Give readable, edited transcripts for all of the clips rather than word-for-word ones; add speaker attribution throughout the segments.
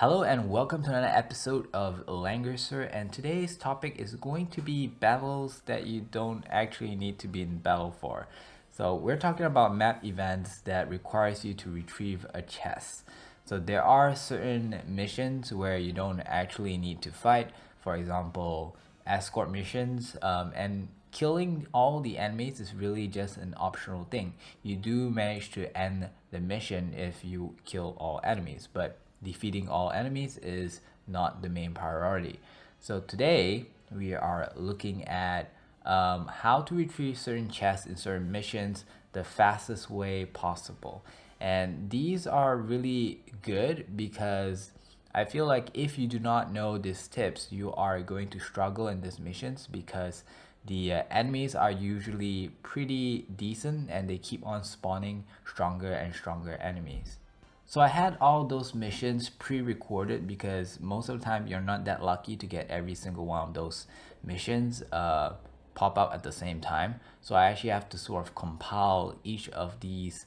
Speaker 1: Hello and welcome to another episode of Langrisser, and today's topic is going to be battles that you don't actually need to be in battle for. So we're talking about map events that requires you to retrieve a chest. So there are certain missions where you don't actually need to fight, for example, escort missions, and killing all the enemies is really just an optional thing. You do manage to end the mission if you kill all enemies, but defeating all enemies is not the main priority. So today we are looking at how to retrieve certain chests in certain missions the fastest way possible. And these are really good because I feel like if you do not know these tips, you are going to struggle in these missions because the enemies are usually pretty decent and they keep on spawning stronger and stronger enemies. So I had all those missions pre-recorded because most of the time you're not that lucky to get every single one of those missions pop up at the same time. So I actually have to sort of compile each of these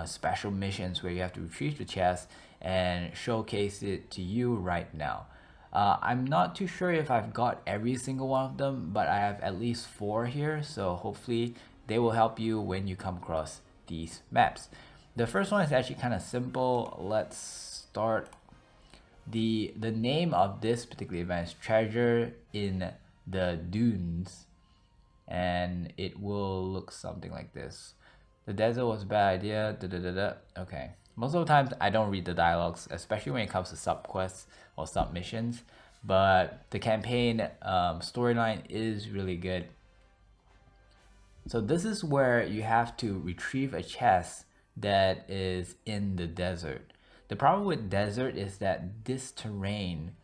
Speaker 1: special missions where you have to retrieve the chest and showcase it to you right now. I'm not too sure if I've got every single one of them, but I have at least 4 here, so hopefully they will help you when you come across these maps. The first one is actually kind of simple. Let's start. The name of this particular event is Treasure in the Dunes, and it will look something like this. The desert was a bad idea. Da, da, da, da. Okay. Most of the times I don't read the dialogues, especially when it comes to sub quests or sub missions. But the campaign storyline is really good. So this is where you have to retrieve a chest that is in the desert. The problem with desert is that this terrain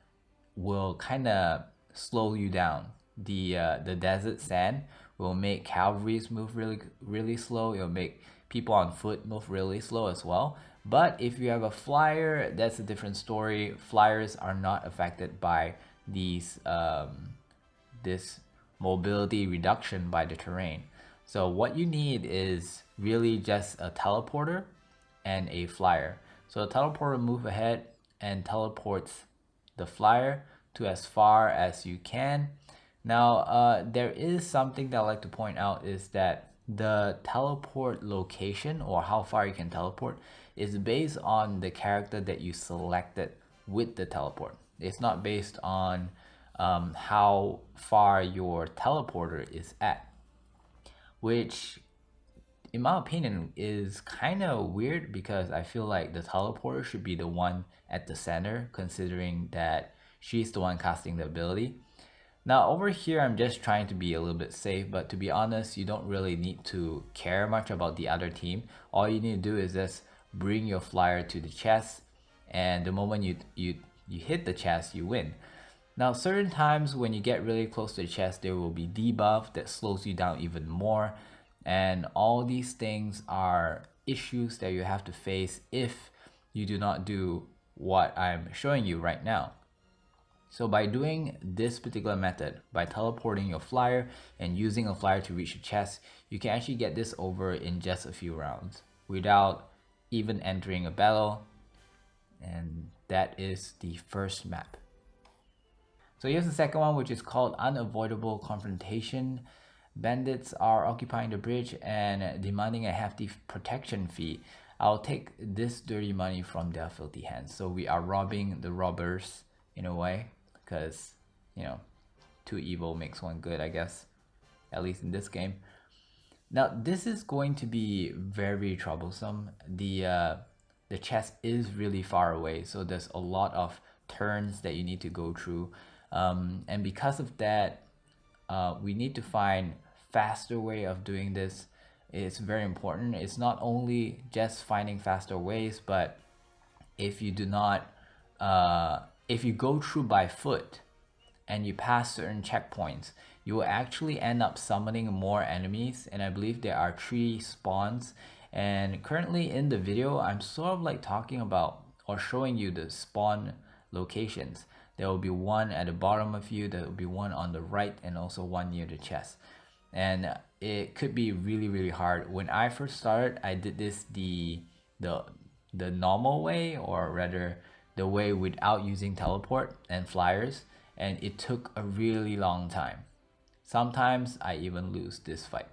Speaker 1: will kind of slow you down. The desert sand will make cavalries move really slow. It'll make people on foot move really slow as well. But if you have a flyer, that's a different story. Flyers are not affected by these this mobility reduction by the terrain. So what you need is really just a teleporter and a flyer. So a teleporter move ahead and teleports the flyer to as far as you can. Now, there is something that I like to point out is that the teleport location or how far you can teleport is based on the character that you selected with the teleport. It's not based on how far your teleporter is at, which in my opinion is kind of weird because I feel like the teleporter should be the one at the center, considering that she's the one casting the ability. Now over here I'm just trying to be a little bit safe, but to be honest, you don't really need to care much about the other team. All you need to do is just bring your flyer to the chest, and the moment you hit the chest, you win. Now certain times when you get really close to the chest, there will be debuff that slows you down even more, and all these things are issues that you have to face if you do not do what I'm showing you right now. So by doing this particular method, by teleporting your flyer and using a flyer to reach the chest, you can actually get this over in just a few rounds without even entering a battle. And that is the first map. So here's the second one, which is called Unavoidable Confrontation. Bandits are occupying the bridge and demanding a hefty protection fee. I'll take this dirty money from their filthy hands. So we are robbing the robbers in a way, because, you know, two evil makes one good, I guess, at least in this game. Now this is going to be very troublesome. The chest is really far away, so there's a lot of turns that you need to go through, and because of that, we need to find faster way of doing this. It's very important. It's not only just finding faster ways, but if you do not if you go through by foot and you pass certain checkpoints, you will actually end up summoning more enemies, and I believe there are 3 spawns. And currently in the video, I'm sort of like talking about or showing you the spawn locations. There will be one at the bottom of you, there will be one on the right, and also one near the chest. And it could be really hard. When I first started, I did this the normal way, or rather the way without using teleport and flyers, and it took a really long time. Sometimes I even lose this fight.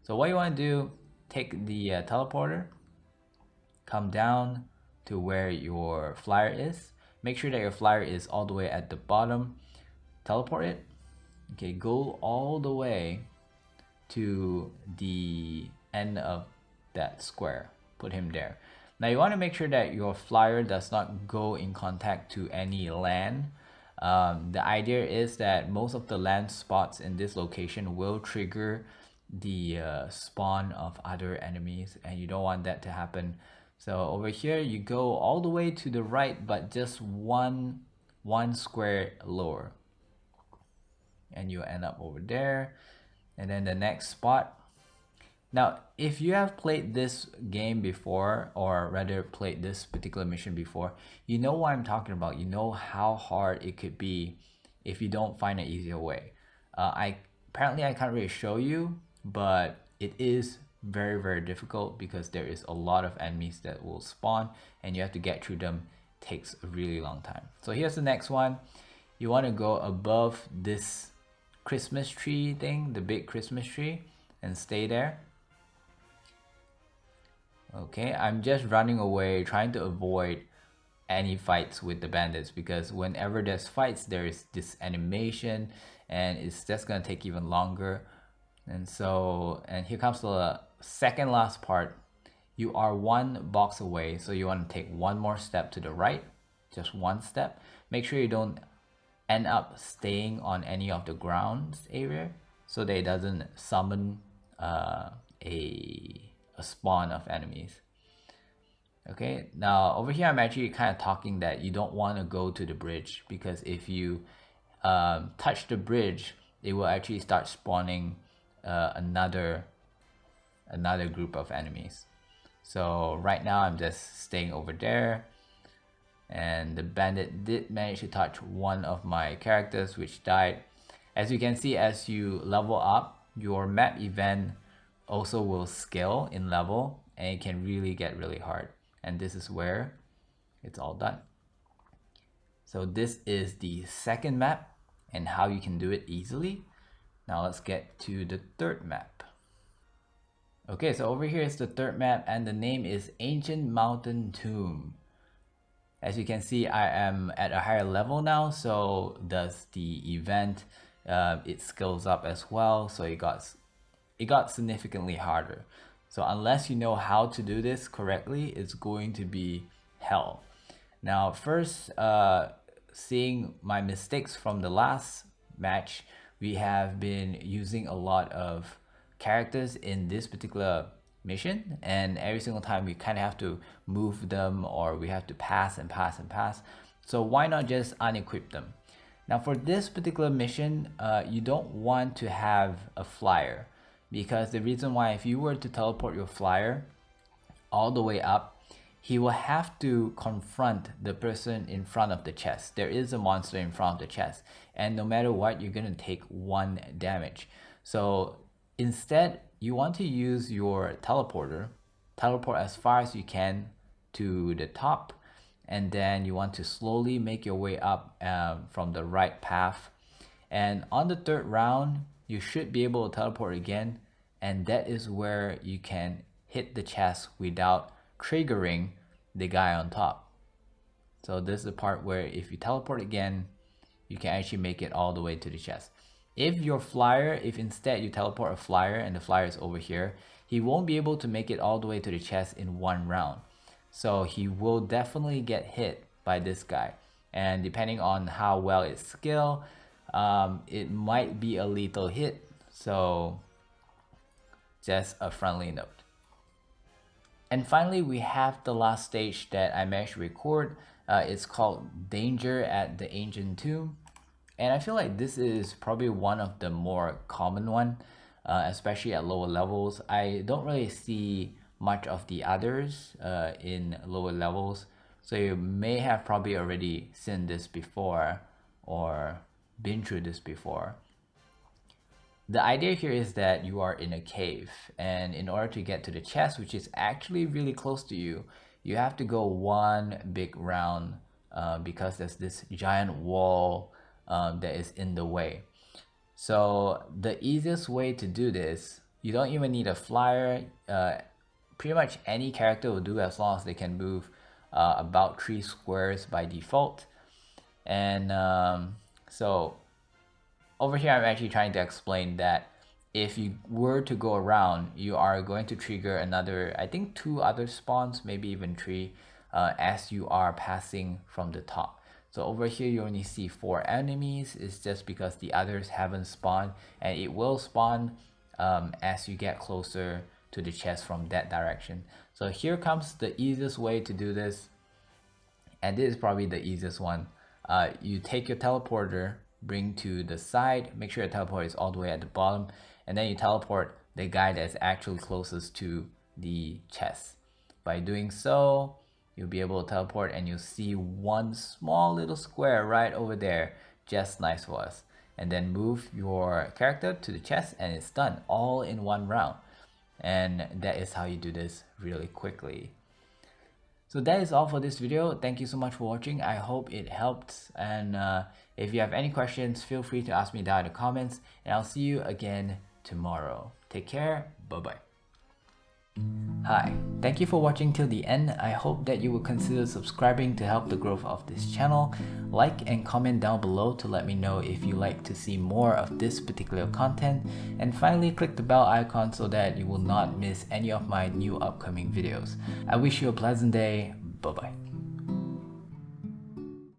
Speaker 1: So what you want to do, take the teleporter, come down to where your flyer is. Make sure that your flyer is all the way at the bottom. Teleport it. Okay, go all the way to the end of that square. Put him there. Now you want to make sure that your flyer does not go in contact to any land. The idea is that most of the land spots in this location will trigger the spawn of other enemies, and you don't want that to happen. So over here you go all the way to the right, but just one square lower, and you end up over there. And then the next spot. Now, if you have played this game before, or rather played this particular mission before, you know what I'm talking about. You know how hard it could be if you don't find an easier way. I can't really show you, but it is very, very difficult because there is a lot of enemies that will spawn and you have to get through them. It takes a really long time. So here's the next one. You want to go above this Christmas tree thing, the big Christmas tree, and stay there. Okay, I'm just running away, trying to avoid any fights with the bandits, because whenever there's fights, there is this animation and it's just gonna take even longer. And here comes the second last part. You are one box away, so you want to take one more step to the right, just one step. Make sure you don't end up staying on any of the grounds area so that it doesn't summon a spawn of enemies. Okay, now over here I'm actually kind of talking that you don't want to go to the bridge, because if you touch the bridge, it will actually start spawning another group of enemies. So right now I'm just staying over there, and the bandit did manage to touch one of my characters, which died. As you can see, as you level up, your map event also will scale in level, and it can really get really hard. And this is where it's all done. So this is the second map and how you can do it easily. Now let's get to the third map. Okay, so over here is the third map, and the name is Ancient Mountain Tomb. As you can see, I am at a higher level now, so does the event. It scales up as well, so it got significantly harder. So unless you know how to do this correctly, it's going to be hell. Now first, seeing my mistakes from the last match, we have been using a lot of characters in this particular mission, and every single time we kind of have to move them, or we have to pass and pass and pass. So why not just unequip them? Now for this particular mission, you don't want to have a flyer, because the reason why, if you were to teleport your flyer all the way up, he will have to confront the person in front of the chest. There is a monster in front of the chest, and no matter what, you're gonna take 1 damage. So instead, you want to use your teleporter, teleport as far as you can to the top, and then you want to slowly make your way up from the right path. And on the third round, you should be able to teleport again, and that is where you can hit the chest without triggering the guy on top. So this is the part where if you teleport again, you can actually make it all the way to the chest. If instead you teleport a flyer and the flyer is over here, he won't be able to make it all the way to the chest in 1 round. So he will definitely get hit by this guy. And depending on how well it's scaled, it might be a lethal hit. So just a friendly note. And finally, we have the last stage that I managed to record. It's called Danger at the Ancient Tomb. And I feel like this is probably one of the more common one, especially at lower levels. I don't really see much of the others in lower levels. So you may have probably already seen this before or been through this before. The idea here is that you are in a cave, and in order to get to the chest, which is actually really close to you, you have to go 1 big round because there's this giant wall that is in the way. So the easiest way to do this, you don't even need a flyer. Pretty much any character will do as long as they can move about 3 squares by default. And so over here, I'm actually trying to explain that if you were to go around, you are going to trigger another, I think 2 other spawns, maybe even 3, as you are passing from the top. So over here, you only see 4 enemies. It's just because the others haven't spawned, and it will spawn as you get closer to the chest from that direction. So here comes the easiest way to do this, and this is probably the easiest one. You take your teleporter, bring to the side, make sure your teleport is all the way at the bottom, and then you teleport the guy that's actually closest to the chest. By doing so, you'll be able to teleport and you'll see one small little square right over there, just nice for us. And then move your character to the chest and it's done, all in one round. And that is how you do this really quickly. So that is all for this video. Thank you so much for watching. I hope it helped. And if you have any questions, feel free to ask me down in the comments. And I'll see you again tomorrow. Take care. Bye-bye. Hi, thank you for watching till the end. I hope that you will consider subscribing to help the growth of this channel. Like and comment down below to let me know if you like to see more of this particular content. And finally, click the bell icon so that you will not miss any of my new upcoming videos. I wish you a pleasant day. Bye bye.